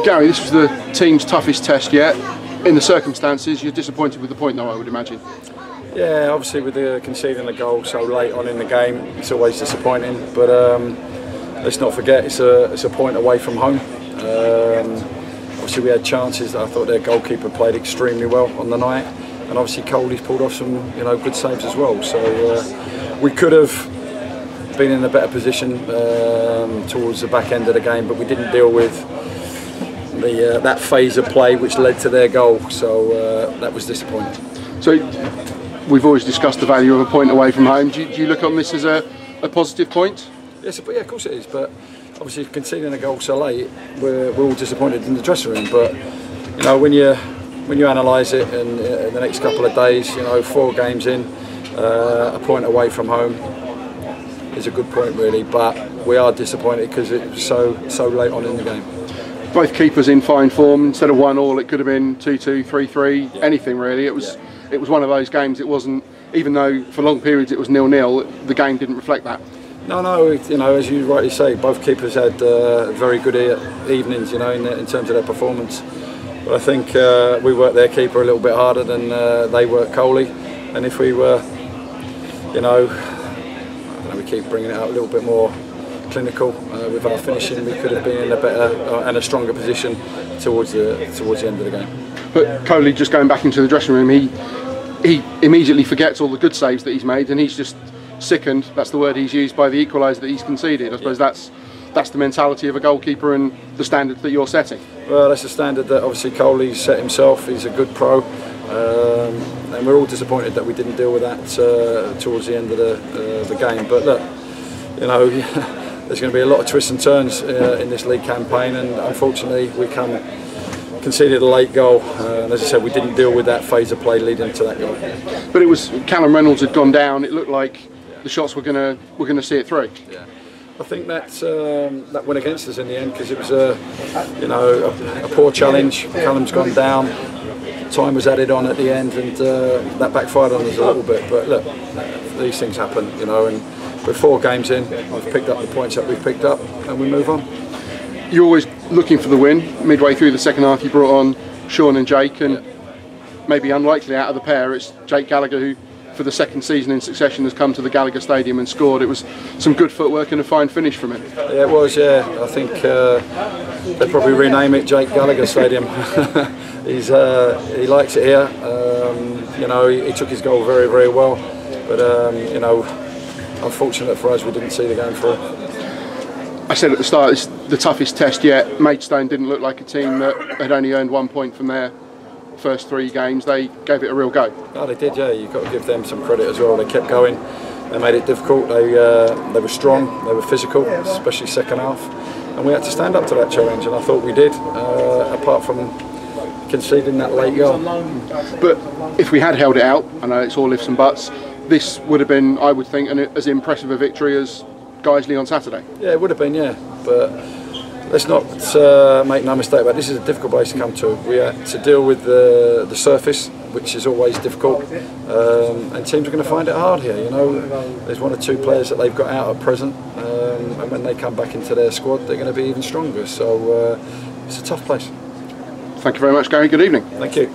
Gary, this was the team's toughest test yet. In the circumstances, you're disappointed with the point, though, I would imagine. Yeah, obviously with the conceding a goal so late on in the game, it's always disappointing. But let's not forget, it's a point away from home. Obviously we had chances. I thought their goalkeeper played extremely well on the night, and obviously Coley's pulled off some good saves as well. So we could have been in a better position towards the back end of the game, but we didn't deal with that phase of play which led to their goal. So that was disappointing. So we've always discussed the value of a point away from home. Do you look on this as a positive point? Yes, yeah, of course it is. But obviously conceding a goal so late, we're all disappointed in the dressing room. But when you analyse it in the next couple of days, 4 games in, a point away from home is a good point really. But we are disappointed because it was so late on in the game. Both keepers in fine form. Instead of 1-1, it could have been 2-2, 3-3, anything really. It was one of those games. It wasn't, even though for long periods it was 0-0. The game didn't reflect that. No, as you rightly say, both keepers had very good evenings, in terms of their performance. But I think we worked their keeper a little bit harder than they worked Coley. And if we were, we keep bringing it out a little bit more clinical with our finishing, we could have been in a better and a stronger position towards the end of the game. But Coley, just going back into the dressing room, he immediately forgets all the good saves that he's made, and he's just sickened. That's the word he's used, by the equaliser that he's conceded. I suppose that's the mentality of a goalkeeper and the standard that you're setting. Well, that's the standard that obviously Coley's set himself. He's a good pro, and we're all disappointed that we didn't deal with that towards the end of the game. But look, there's going to be a lot of twists and turns in this league campaign, and unfortunately we conceded a late goal, and as I said, we didn't deal with that phase of play leading to that goal. But it was Callum Reynolds had gone down. It looked like the shots were going to see it through. Yeah, I think that went against us in the end because it was a poor challenge. Callum's gone down. Time was added on at the end, and that backfired on us a little bit. But look, these things happen, and we're 4 games in. We've picked up the points that we've picked up, and we move on. You're always looking for the win. Midway through the second half, you brought on Sean and Jake, and maybe unlikely out of the pair, it's Jake Gallagher who, for the second season in succession, has come to the Gallagher Stadium and scored. It was some good footwork and a fine finish from him. Yeah, it was. Yeah, I think they'll probably rename it Jake Gallagher Stadium. He likes it here. He took his goal very, very well, but unfortunate for us, we didn't see the game through. I said at the start, it's the toughest test yet. Maidstone didn't look like a team that had only earned 1 point from their first 3 games. They gave it a real go. Oh, they did, yeah. You've got to give them some credit as well. They kept going. They made it difficult. They were strong. They were physical, especially second half. And we had to stand up to that challenge, and I thought we did, apart from conceding that late goal. But if we had held it out, I know it's all ifs and buts, this would have been, I would think, as impressive a victory as Guiseley on Saturday. Yeah, it would have been, yeah. But let's not make no mistake about it. This is a difficult place to come to. We had to deal with the surface, which is always difficult, and teams are going to find it hard here. There's 1 or 2 players that they've got out at present, and when they come back into their squad, they're going to be even stronger. So it's a tough place. Thank you very much, Gary. Good evening. Thank you.